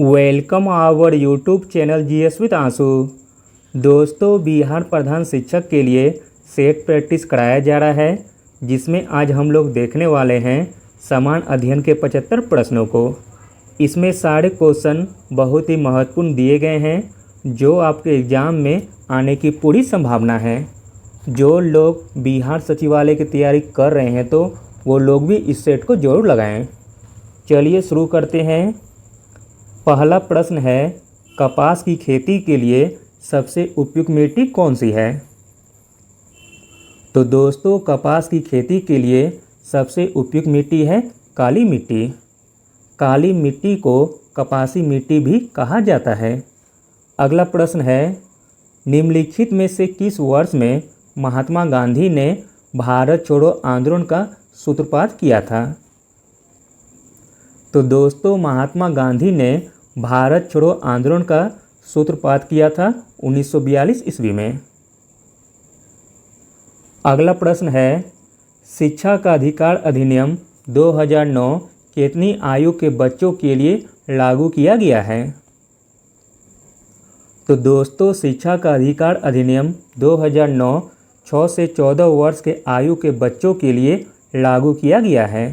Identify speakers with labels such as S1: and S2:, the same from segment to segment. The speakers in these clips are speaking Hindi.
S1: Welcome our YouTube channel GS with Aansu. दोस्तों, बिहार प्रधान शिक्षक के लिए सेट प्रैक्टिस कराया जा रहा है, जिसमें आज हम लोग देखने वाले हैं समान अध्ययन के 75 प्रश्नों को। इसमें सारे क्वेश्चन बहुत ही महत्वपूर्ण दिए गए हैं, जो आपके एग्ज़ाम में आने की पूरी संभावना है। जो लोग बिहार सचिवालय की तैयारी कर रहे हैं तो वो लोग भी इस सेट को जरूर लगाएं। चलिए शुरू करते हैं। पहला प्रश्न है, कपास की खेती के लिए सबसे उपयुक्त मिट्टी कौन सी है? तो दोस्तों, कपास की खेती के लिए सबसे उपयुक्त मिट्टी है काली मिट्टी। काली मिट्टी को कपासी मिट्टी भी कहा जाता है। अगला प्रश्न है, निम्नलिखित में से किस वर्ष में महात्मा गांधी ने भारत छोड़ो आंदोलन का सूत्रपात किया था? तो दोस्तों, महात्मा गांधी ने भारत छोड़ो आंदोलन का सूत्रपात किया था 1942 ईस्वी में। अगला प्रश्न है, शिक्षा का अधिकार अधिनियम 2009 कितनी आयु के बच्चों के लिए लागू किया गया है? तो दोस्तों, शिक्षा का अधिकार अधिनियम 2009 6 से 14 वर्ष के आयु के बच्चों के लिए लागू किया गया है।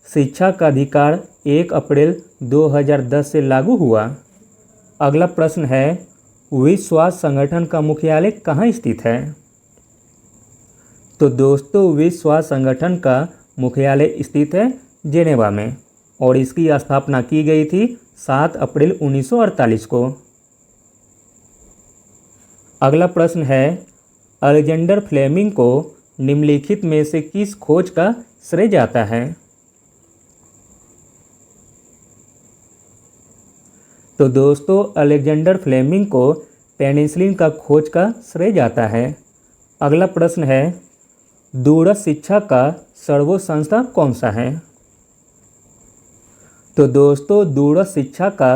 S1: शिक्षा का अधिकार 1 अप्रैल 2010 से लागू हुआ। अगला प्रश्न है, विश्व स्वास्थ्य संगठन का मुख्यालय कहाँ स्थित है? तो दोस्तों, विश्व स्वास्थ्य संगठन का मुख्यालय स्थित है जेनेवा में, और इसकी स्थापना की गई थी 7 अप्रैल 1948 को। अगला प्रश्न है, अलेक्जेंडर फ्लेमिंग को निम्नलिखित में से किस खोज का श्रेय जाता है? तो दोस्तों, अलेक्जेंडर फ्लेमिंग को पेनिसिलिन का खोज का श्रेय जाता है। अगला प्रश्न है, दूरस्थ शिक्षा का सर्वोच्च संस्था कौन सा है? तो दोस्तों, दूरस्थ शिक्षा का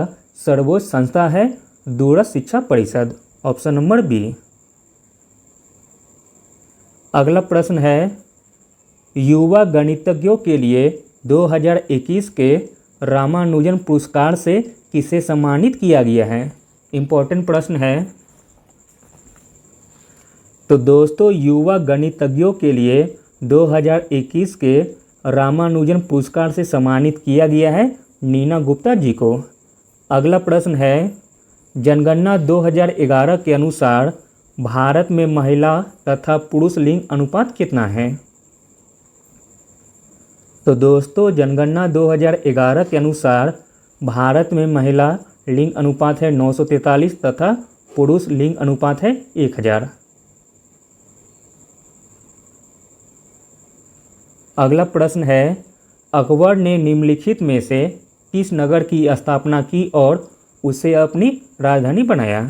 S1: सर्वोच्च संस्था है दूरस्थ शिक्षा परिषद, ऑप्शन नंबर बी। अगला प्रश्न है, युवा गणितज्ञों के लिए 2021 के रामानुजन पुरस्कार से किसे सम्मानित किया गया है? इम्पोर्टेंट प्रश्न है। तो दोस्तों, युवा गणितज्ञों के लिए 2021 के रामानुजन पुरस्कार से सम्मानित किया गया है नीना गुप्ता जी को। अगला प्रश्न है, जनगणना 2011 के अनुसार भारत में महिला तथा पुरुष लिंग अनुपात कितना है? तो दोस्तों, जनगणना 2011 के अनुसार भारत में महिला लिंग अनुपात है 943 तथा पुरुष लिंग अनुपात है 1000। अगला प्रश्न है, अकबर ने निम्नलिखित में से किस नगर की स्थापना की और उसे अपनी राजधानी बनाया?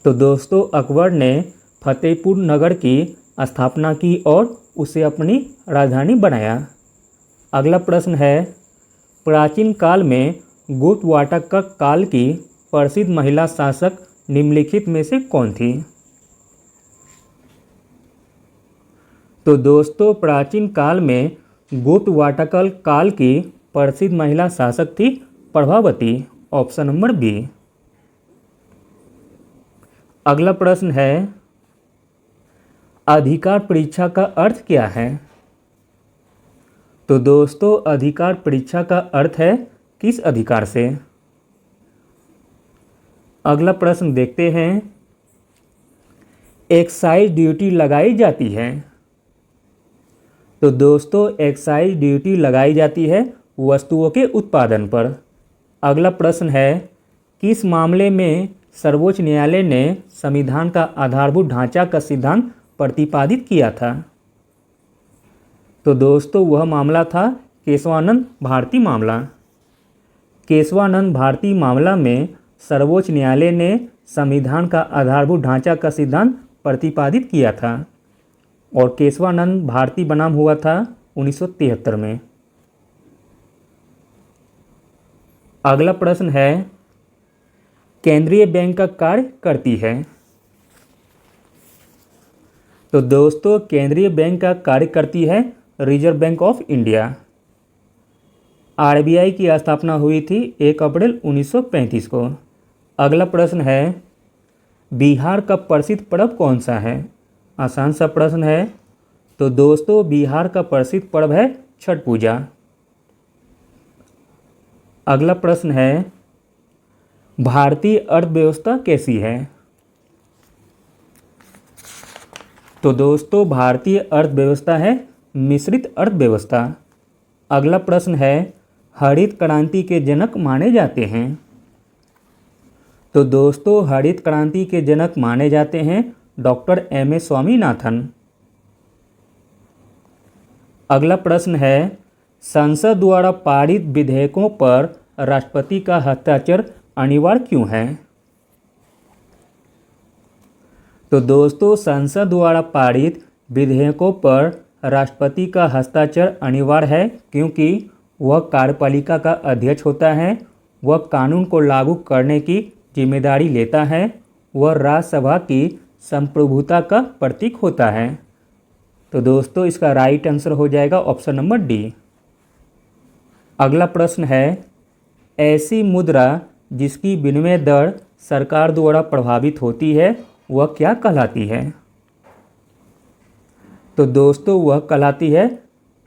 S1: तो दोस्तों, अकबर ने फतेहपुर नगर की स्थापना की और उसे अपनी राजधानी बनाया। अगला प्रश्न है, प्राचीन काल में गुप्त वाटिका काल की प्रसिद्ध महिला शासक निम्नलिखित में से कौन थी? तो दोस्तों, प्राचीन काल में गुप्त वाटिका काल की प्रसिद्ध महिला शासक थी प्रभावती, ऑप्शन नंबर बी। अगला प्रश्न है, अधिकार परीक्षा का अर्थ क्या है? तो दोस्तों, अधिकार परीक्षा का अर्थ है किस अधिकार से। अगला प्रश्न देखते हैं, एक्साइज ड्यूटी लगाई जाती है? तो दोस्तों, एक्साइज ड्यूटी लगाई जाती है वस्तुओं के उत्पादन पर। अगला प्रश्न है, किस मामले में सर्वोच्च न्यायालय ने संविधान का आधारभूत ढांचा का सिद्धांत प्रतिपादित किया था? तो दोस्तों, वह मामला था केशवानंद भारती मामला। केशवानंद भारती मामला में सर्वोच्च न्यायालय ने संविधान का आधारभूत ढांचा का सिद्धांत प्रतिपादित किया था, और केशवानंद भारती बनाम हुआ था 1973 में। अगला प्रश्न है, केंद्रीय बैंक का कार्य करती है? तो दोस्तों, केंद्रीय बैंक का कार्य करती है reserve bank of India. RBI की स्थापना हुई थी 1 अप्रैल 1935 को। अगला प्रश्न है, बिहार का प्रसिद्ध पर्व कौन सा है? आसान सा प्रश्न है। तो दोस्तों बिहार का प्रसिद्ध पर्व है छठ पूजा। अगला प्रश्न है, भारतीय अर्थव्यवस्था कैसी है? तो दोस्तों भारतीय अर्थव्यवस्था है मिश्रित अर्थव्यवस्था। अगला प्रश्न है, हरित क्रांति के जनक माने जाते हैं। तो दोस्तों हरित क्रांति के जनक माने जाते हैं डॉक्टर एम.ए. स्वामीनाथन। अगला प्रश्न है, संसद द्वारा पारित विधेयकों पर राष्ट्रपति का हस्ताक्षर अनिवार्य क्यों है? तो दोस्तों संसद द्वारा पारित विधेयकों पर राष्ट्रपति का हस्ताक्षर अनिवार्य है क्योंकि वह कार्यपालिका का अध्यक्ष होता है, वह कानून को लागू करने की जिम्मेदारी लेता है, वह राज्यसभा की संप्रभुता का प्रतीक होता है। तो दोस्तों इसका राइट आंसर हो जाएगा ऑप्शन नंबर डी। अगला प्रश्न है, ऐसी मुद्रा जिसकी विनिमय दर सरकार द्वारा प्रभावित होती है वह क्या कहलाती है? तो दोस्तों वह कहलाती है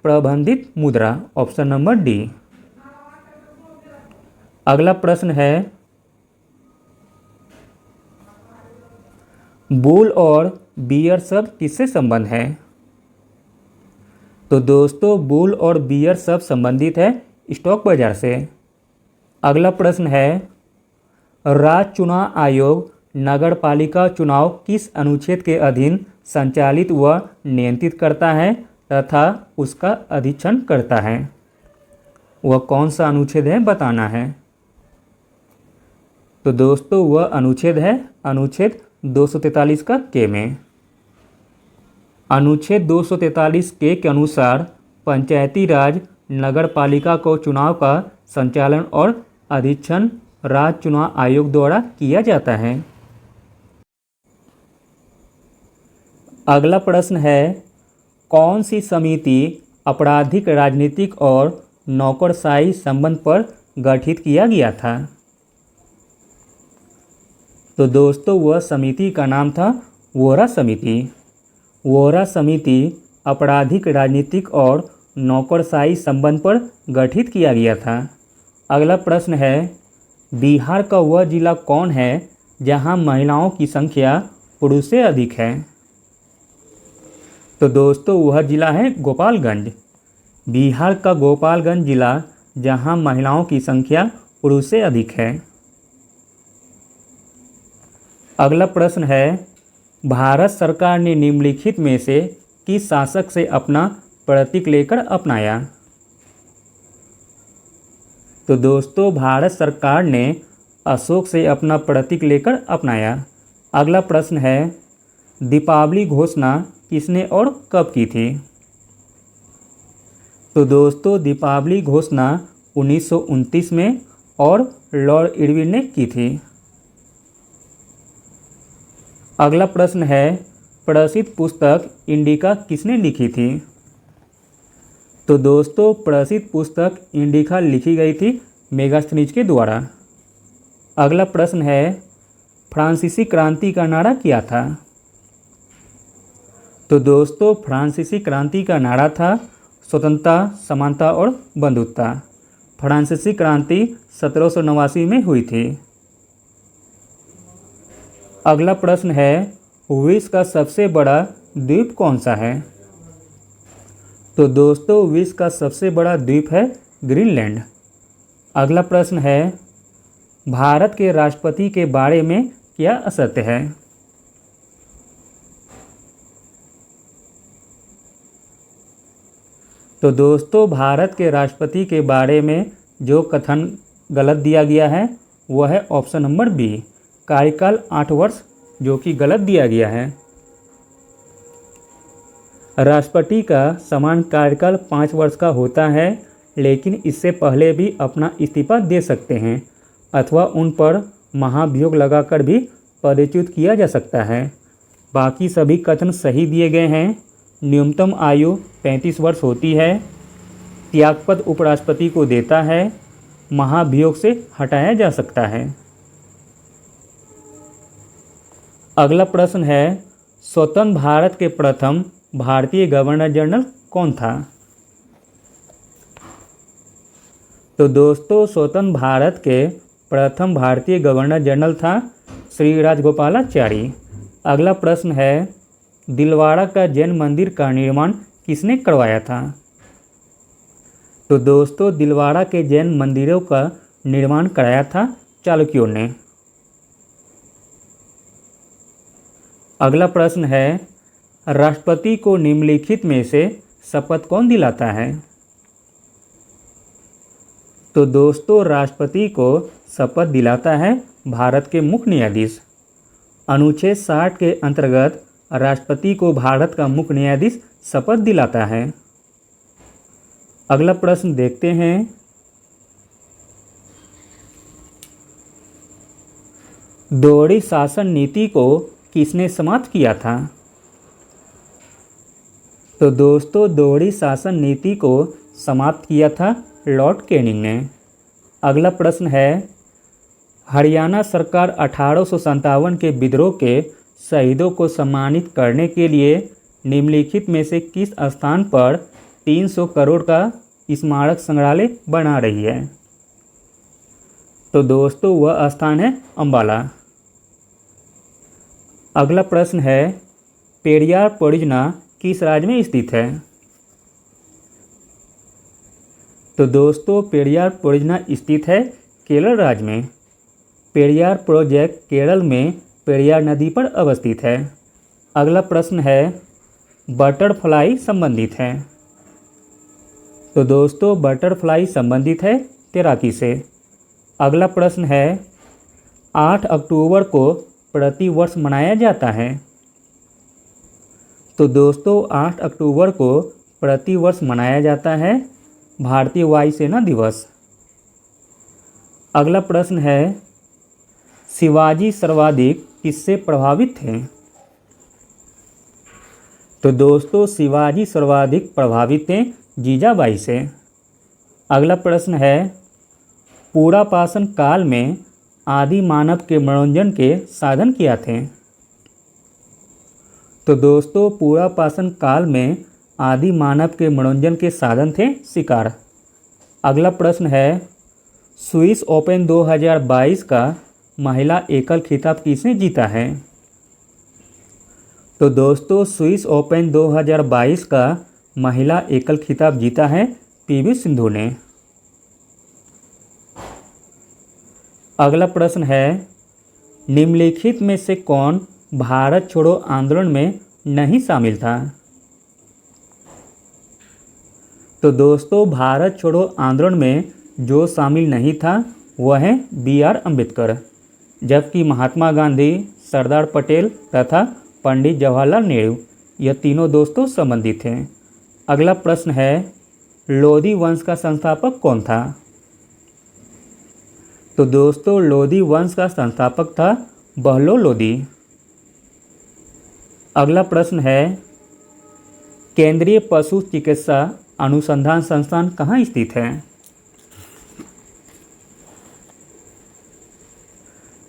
S1: प्रबंधित मुद्रा, ऑप्शन नंबर डी। अगला प्रश्न है, बुल और बियर शब्द किससे संबंध है? तो दोस्तों बुल और बियर शब्द संबंधित है स्टॉक बाजार से। अगला प्रश्न है, राज्य चुनाव आयोग नगर पालिका चुनाव किस अनुच्छेद के अधीन संचालित व नियंत्रित करता है तथा उसका अधीक्षण करता है? वह कौन सा अनुच्छेद है बताना है। तो दोस्तों वह अनुच्छेद है अनुच्छेद 243 का के में। अनुच्छेद 243 के अनुसार पंचायती राज नगर पालिका को चुनाव का संचालन और अधीक्षण राज्य चुनाव आयोग द्वारा किया जाता है। अगला प्रश्न है, कौन सी समिति आपराधिक राजनीतिक और नौकरशाही संबंध पर गठित किया गया था? तो दोस्तों वह समिति का नाम था वोहरा समिति। वोहरा समिति आपराधिक राजनीतिक और नौकरशाही संबंध पर गठित किया गया था। अगला प्रश्न है, बिहार का वह जिला कौन है जहां महिलाओं की संख्या पुरुष से अधिक है? तो दोस्तों वह जिला है गोपालगंज। बिहार का गोपालगंज जिला जहां महिलाओं की संख्या पुरुष से अधिक है। अगला प्रश्न है, भारत सरकार ने निम्नलिखित में से किस शासक से अपना प्रतीक लेकर अपनाया? तो दोस्तों भारत सरकार ने अशोक से अपना प्रतीक लेकर अपनाया। अगला प्रश्न है, दीपावली घोषणा किसने और कब की थी? तो दोस्तों दीपावली घोषणा 1929 में और लॉर्ड इरविन ने की थी। अगला प्रश्न है, प्रसिद्ध पुस्तक इंडिका किसने लिखी थी? तो दोस्तों प्रसिद्ध पुस्तक इंडिका लिखी गई थी मेगास्थनीज के द्वारा। अगला प्रश्न है, फ्रांसीसी क्रांति का नारा क्या था? तो दोस्तों फ्रांसीसी क्रांति का नारा था स्वतंत्रता, समानता और बंधुत्व। फ्रांसीसी क्रांति 1789 में हुई थी। अगला प्रश्न है, विश्व का सबसे बड़ा द्वीप कौन सा है? तो दोस्तों विश्व का सबसे बड़ा द्वीप है ग्रीनलैंड। अगला प्रश्न है, भारत के राष्ट्रपति के बारे में क्या असत्य है? तो दोस्तों भारत के राष्ट्रपति के बारे में जो कथन गलत दिया गया है वह है ऑप्शन नंबर बी, कार्यकाल 8 वर्ष, जो कि गलत दिया गया है। राष्ट्रपति का समान कार्यकाल 5 वर्ष का होता है, लेकिन इससे पहले भी अपना इस्तीफा दे सकते हैं अथवा उन पर महाभियोग लगाकर भी पदच्युत किया जा सकता है। बाकी सभी कथन सही दिए गए हैं। न्यूनतम आयु 35 वर्ष होती है। त्यागपत्र उपराष्ट्रपति को देता है, महाभियोग से हटाया जा सकता है। अगला प्रश्न है, स्वतंत्र भारत के प्रथम भारतीय गवर्नर जनरल कौन था? तो दोस्तों स्वतंत्र भारत के प्रथम भारतीय गवर्नर जनरल था श्री राजगोपालाचारी। अगला प्रश्न है, दिलवाड़ा का जैन मंदिर का निर्माण किसने करवाया था? तो दोस्तों दिलवाड़ा के जैन मंदिरों का निर्माण कराया था चालुक्यों ने। अगला प्रश्न है, राष्ट्रपति को निम्नलिखित में से शपथ कौन दिलाता है? तो दोस्तों राष्ट्रपति को शपथ दिलाता है भारत के मुख्य न्यायाधीश। अनुच्छेद 60 के अंतर्गत राष्ट्रपति को भारत का मुख्य न्यायाधीश शपथ दिलाता है। अगला प्रश्न देखते हैं, दोहरी शासन नीति को किसने समाप्त किया था? तो दोस्तों दोहरी शासन नीति को समाप्त किया था लॉर्ड कैनिंग ने। अगला प्रश्न है, हरियाणा सरकार 1857 के विद्रोह के शहीदों को सम्मानित करने के लिए निम्नलिखित में से किस स्थान पर 300 करोड़ का स्मारक संग्रहालय बना रही है? तो दोस्तों वह स्थान है अंबाला। अगला प्रश्न है, पेरियार परियोजना किस राज्य में स्थित है? तो दोस्तों पेरियार परियोजना स्थित है केरल राज्य में। पेरियार प्रोजेक्ट केरल में पेरियार नदी पर अवस्थित है। अगला प्रश्न है, बटरफ्लाई संबंधित है। तो दोस्तों बटरफ्लाई संबंधित है तैराकी से। अगला प्रश्न है, 8 अक्टूबर को प्रतिवर्ष मनाया जाता है। तो दोस्तों 8 अक्टूबर को प्रतिवर्ष मनाया जाता है भारतीय वायुसेना दिवस। अगला प्रश्न है, शिवाजी सर्वाधिक किससे प्रभावित थे? तो दोस्तों शिवाजी सर्वाधिक प्रभावित थे जीजाबाई से। अगला प्रश्न है, पुरापाषाण काल में आदि मानव के मनोरंजन के साधन क्या थे? तो दोस्तों पुरापाषाण काल में आदि मानव के मनोरंजन के साधन थे शिकार। अगला प्रश्न है, स्विस ओपन 2022 का महिला एकल खिताब किसने जीता है? तो दोस्तों स्विस ओपन 2022 का महिला एकल खिताब जीता है पीवी सिंधु ने। अगला प्रश्न है, निम्नलिखित में से कौन भारत छोड़ो आंदोलन में नहीं शामिल था? तो दोस्तों भारत छोड़ो आंदोलन में जो शामिल नहीं था वह है BR अम्बेडकर, जबकि महात्मा गांधी, सरदार पटेल तथा पंडित जवाहरलाल नेहरू यह तीनों दोस्तों संबंधित हैं। अगला प्रश्न है, लोधी वंश का संस्थापक कौन था? तो दोस्तों लोधी वंश का संस्थापक था बहलोल लोधी। अगला प्रश्न है, केंद्रीय पशु चिकित्सा अनुसंधान संस्थान कहाँ स्थित है?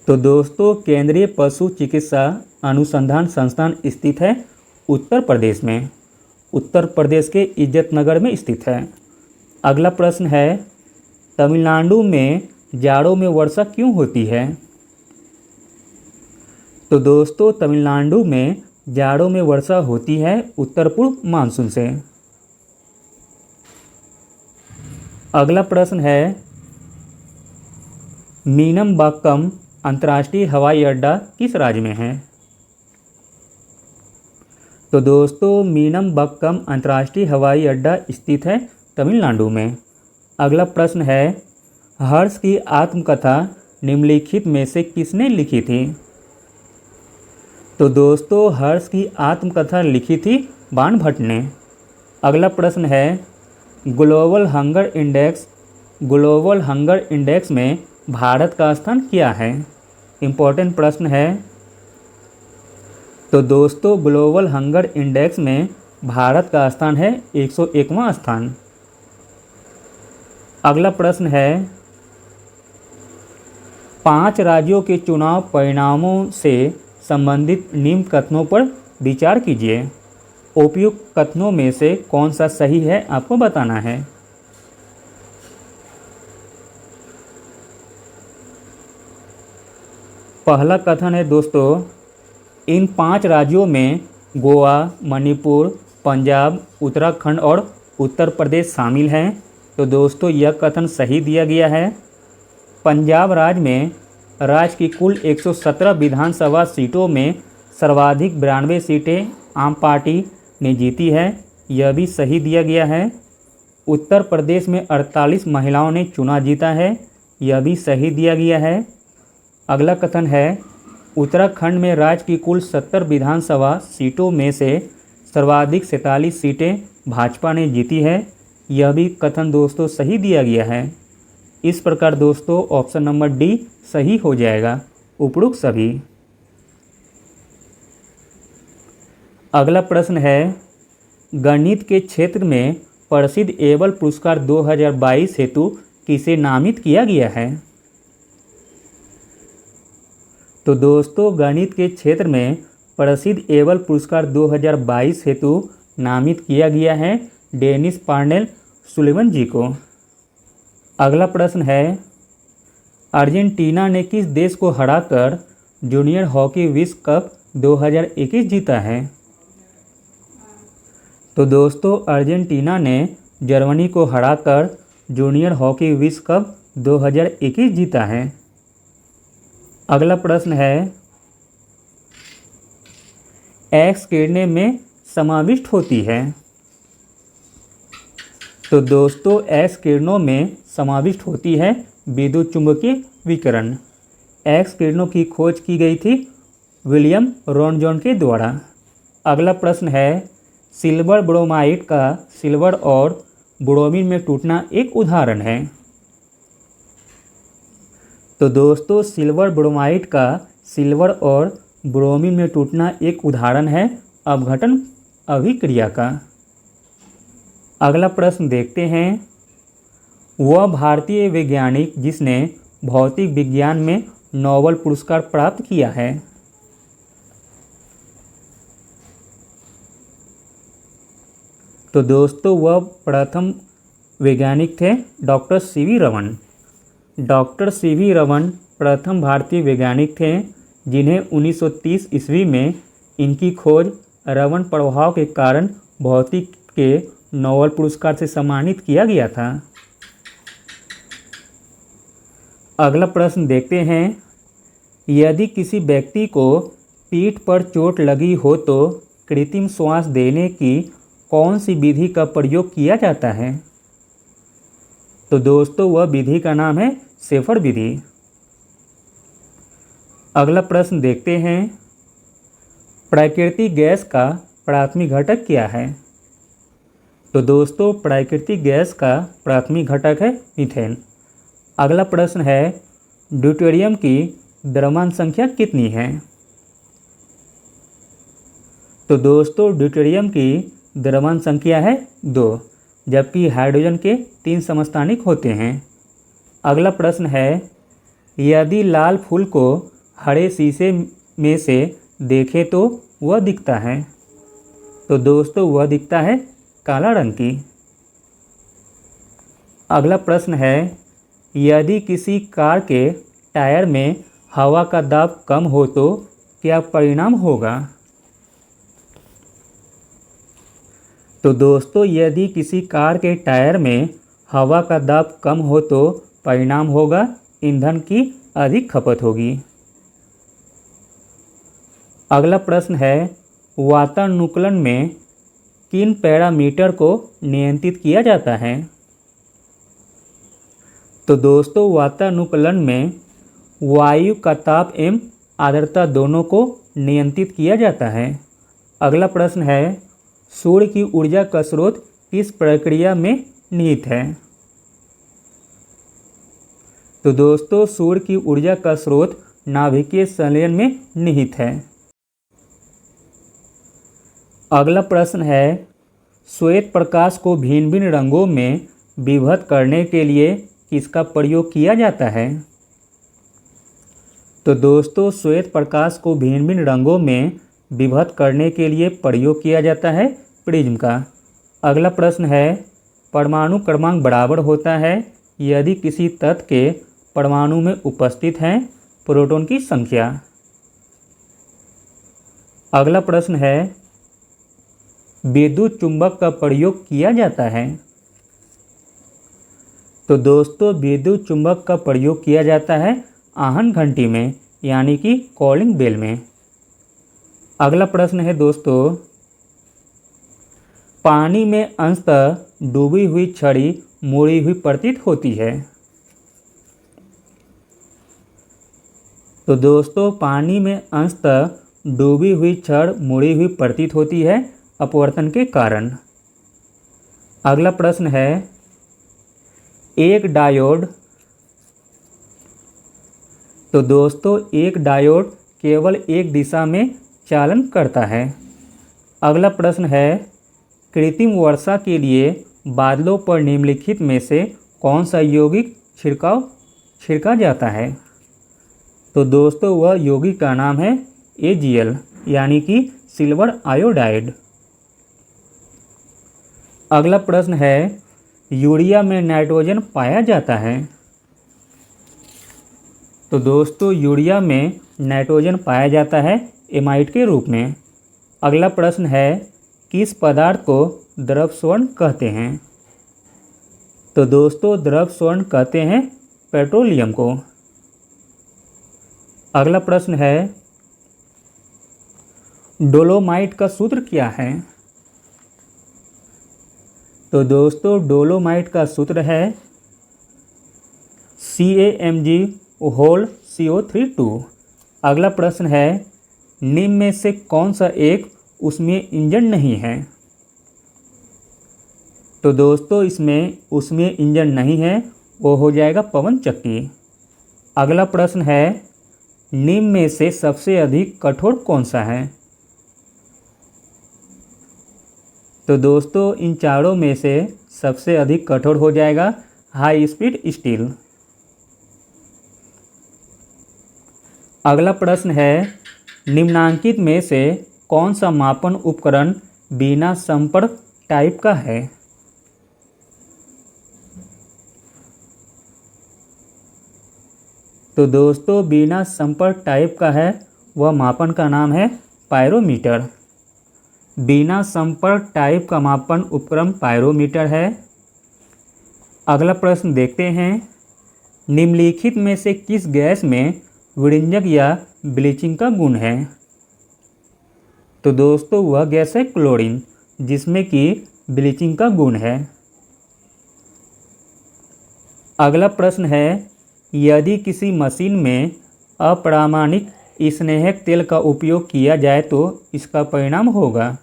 S1: तो दोस्तों केंद्रीय पशु चिकित्सा अनुसंधान संस्थान स्थित है उत्तर प्रदेश में। उत्तर प्रदेश के इज्जतनगर में स्थित है। अगला प्रश्न है, तमिलनाडु में जाड़ों में वर्षा क्यों होती है? तो दोस्तों तमिलनाडु में जाड़ों में वर्षा होती है उत्तर पूर्व मानसून से। अगला प्रश्न है, मीनमबक्कम अंतर्राष्ट्रीय हवाई अड्डा किस राज्य में है? तो दोस्तों मीनमबक्कम अंतर्राष्ट्रीय हवाई अड्डा स्थित है तमिलनाडु में। अगला प्रश्न है, हर्ष की आत्मकथा निम्नलिखित में से किसने लिखी थी? तो दोस्तों हर्ष की आत्मकथा लिखी थी बाणभट्ट ने। अगला प्रश्न है, ग्लोबल हंगर इंडेक्स में भारत का स्थान क्या है? इम्पोर्टेंट प्रश्न है। तो दोस्तों ग्लोबल हंगर इंडेक्स में भारत का स्थान है 101वां स्थान। अगला प्रश्न है 5 राज्यों के चुनाव परिणामों से संबंधित निम्न कथनों पर विचार कीजिए। उपयुक्त कथनों में से कौन सा सही है आपको बताना है। पहला कथन है दोस्तों, इन 5 राज्यों में गोवा, मणिपुर, पंजाब, उत्तराखंड और उत्तर प्रदेश शामिल हैं। तो दोस्तों यह कथन सही दिया गया है। पंजाब राज्य में राज्य की कुल 117 विधानसभा सीटों में सर्वाधिक 92 सीटें आम पार्टी ने जीती है, यह भी सही दिया गया है। उत्तर प्रदेश में 48 महिलाओं ने चुनाव जीता है, यह भी सही दिया गया है। अगला कथन है उत्तराखंड में राज्य की कुल 70 विधानसभा सीटों में से सर्वाधिक 47 सीटें भाजपा ने जीती है, यह भी कथन दोस्तों सही दिया गया है। इस प्रकार दोस्तों ऑप्शन नंबर डी सही हो जाएगा, उपरोक्त सभी। अगला प्रश्न है गणित के क्षेत्र में प्रसिद्ध एबल पुरस्कार 2022 हेतु किसे नामित किया गया है। तो दोस्तों गणित के क्षेत्र में प्रसिद्ध एबल पुरस्कार 2022 हेतु नामित किया गया है डेनिस पार्नेल सुलिवन जी को। अगला प्रश्न है अर्जेंटीना ने किस देश को हराकर जूनियर हॉकी विश्व कप 2021 जीता है। तो दोस्तों अर्जेंटीना ने जर्मनी को हराकर जूनियर हॉकी विश्व कप 2021 जीता है। अगला प्रश्न है एक्स किरणें में समाविष्ट होती है। तो दोस्तों एक्स किरणों में समाविष्ट होती है विद्युत चुंबकीय विकिरण। एक्स किरणों की खोज की गई थी विलियम रॉन्जॉन के द्वारा। अगला प्रश्न है सिल्वर ब्रोमाइड का सिल्वर और ब्रोमीन में टूटना एक उदाहरण है। तो दोस्तों सिल्वर ब्रोमाइड का सिल्वर और ब्रोमीन में टूटना एक उदाहरण है अपघटन अभिक्रिया का। अगला प्रश्न देखते हैं वह भारतीय वैज्ञानिक जिसने भौतिक विज्ञान में नोबेल पुरस्कार प्राप्त किया है। तो दोस्तों वह प्रथम वैज्ञानिक थे doctor CV Raman. Doctor CV Raman प्रथम भारतीय वैज्ञानिक थे जिन्हें 1930 ईस्वी में इनकी खोज रमन प्रभाव के कारण भौतिक के नोबेल पुरस्कार से सम्मानित किया गया था। अगला प्रश्न देखते हैं यदि किसी व्यक्ति को पीठ पर चोट लगी हो तो कृत्रिम श्वास देने की कौन सी विधि का प्रयोग किया जाता है। तो दोस्तों वह विधि का नाम है शेफर विधि। अगला प्रश्न देखते हैं प्राकृतिक गैस का प्राथमिक घटक क्या है। तो दोस्तों प्राकृतिक गैस का प्राथमिक घटक है मीथेन। अगला प्रश्न है ड्यूटेरियम की द्रव्यमान संख्या कितनी है। तो दोस्तों ड्यूटेरियम की द्रव्यमान संख्या है 2, जबकि हाइड्रोजन के 3 समस्थानिक होते हैं। अगला प्रश्न है यदि लाल फूल को हरे शीशे में से देखें तो वह दिखता है। तो दोस्तों वह दिखता है काला रंग की। अगला प्रश्न है यदि किसी कार के टायर में हवा का दाब कम हो तो क्या परिणाम होगा। तो दोस्तों यदि किसी कार के टायर में हवा का दाब कम हो तो परिणाम होगा ईंधन की अधिक खपत होगी। अगला प्रश्न है वातानुकूलन में किन पैरामीटर को नियंत्रित किया जाता है। तो दोस्तों वातानुकूलन में वायु का ताप एवं आर्द्रता दोनों को नियंत्रित किया जाता है। अगला प्रश्न है सूर्य की ऊर्जा का स्रोत किस प्रक्रिया में निहित है। तो दोस्तों सूर्य की ऊर्जा का स्रोत नाभिकीय संलयन में निहित है। अगला प्रश्न है श्वेत प्रकाश को भिन्न भिन्न रंगों में विभक्त करने के लिए किसका प्रयोग किया जाता है? तो दोस्तों श्वेत प्रकाश को भिन्न भिन्न रंगों में विभक्त करने के लिए प्रयोग किया जाता है प्रिज्म का। अगला प्रश्न है, परमाणु क्रमांक बराबर होता है यदि किसी तत्व के परमाणु में उपस्थित हैं प्रोटॉन की संख्या। अगला प्रश्न है, विद्युत चुंबक का प्रयोग किया जाता है। तो दोस्तों विद्युत चुंबक का प्रयोग किया जाता है आहन घंटी में, यानी कि कॉलिंग बेल में। अगला प्रश्न है दोस्तों, पानी में अंशतः डूबी हुई छड़ी मुड़ी हुई प्रतीत होती है। तो दोस्तों पानी में अंशतः डूबी हुई छड़ मुड़ी हुई प्रतीत होती है अपवर्तन के कारण। अगला प्रश्न है, एक डायोड। तो दोस्तों एक डायोड केवल एक दिशा में चालन करता है। अगला प्रश्न है, कृत्रिम वर्षा के लिए बादलों पर निम्नलिखित में से कौन सा यौगिक छिड़का जाता है? तो दोस्तों वह यौगिक का नाम है AgL, यानी कि सिल्वर आयोडाइड। अगला प्रश्न है, यूरिया में नाइट्रोजन पाया जाता है। तो दोस्तों यूरिया में नाइट्रोजन पाया जाता है एमाइड के रूप में। अगला प्रश्न है, किस पदार्थ को द्रव स्वर्ण कहते हैं? तो दोस्तों द्रव स्वर्ण कहते हैं पेट्रोलियम को। अगला प्रश्न है, डोलोमाइट का सूत्र क्या है? तो दोस्तों डोलोमाइट का सूत्र है CaMgCO3 2। अगला प्रश्न है, निम्न में से कौन सा एक उसमें इंजन नहीं है? तो दोस्तों इसमें उसमें इंजन नहीं है, वो हो जाएगा पवन चक्की। अगला प्रश्न है, निम्न में से सबसे अधिक कठोर कौन सा है? तो दोस्तों इन चारों में से सबसे अधिक कठोर हो जाएगा हाई स्पीड स्टील। अगला प्रश्न है, निम्नांकित में से कौन सा मापन उपकरण बिना संपर्क टाइप का है? तो दोस्तों बिना संपर्क टाइप का है वह मापन का नाम है पायरोमीटर। बिना संपर्क टाइप का मापन उपकरण पायरोमीटर है। अगला प्रश्न देखते हैं, निम्नलिखित में से किस गैस में विरंजक या ब्लीचिंग का गुण है? तो दोस्तों वह गैस है क्लोरीन, जिसमें कि ब्लीचिंग का गुण है। अगला प्रश्न है, यदि किसी मशीन में अप्रामाणिक स्नेहक तेल का उपयोग किया जाए तो इसका परिणाम होगा।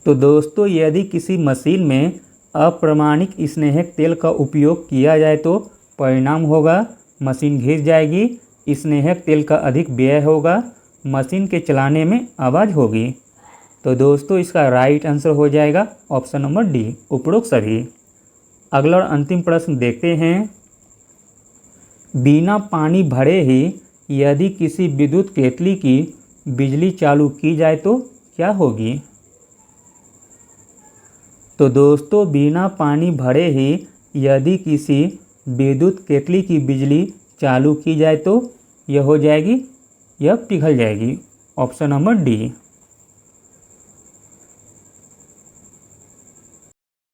S1: तो दोस्तों यदि किसी मशीन में अप्रामाणिक स्नेहक तेल का उपयोग किया जाए तो परिणाम होगा मशीन घिस जाएगी, स्नेहक तेल का अधिक व्यय होगा, मशीन के चलाने में आवाज़ होगी। तो दोस्तों इसका राइट आंसर हो जाएगा ऑप्शन नंबर डी, उपरोक्त सभी। अगला और अंतिम प्रश्न देखते हैं, बिना पानी भरे ही यदि किसी विद्युत केतली की बिजली चालू की जाए तो क्या होगी? तो दोस्तों बिना पानी भरे ही यदि किसी विद्युत केतली की बिजली चालू की जाए तो यह हो जाएगी, यह पिघल जाएगी, ऑप्शन नंबर डी।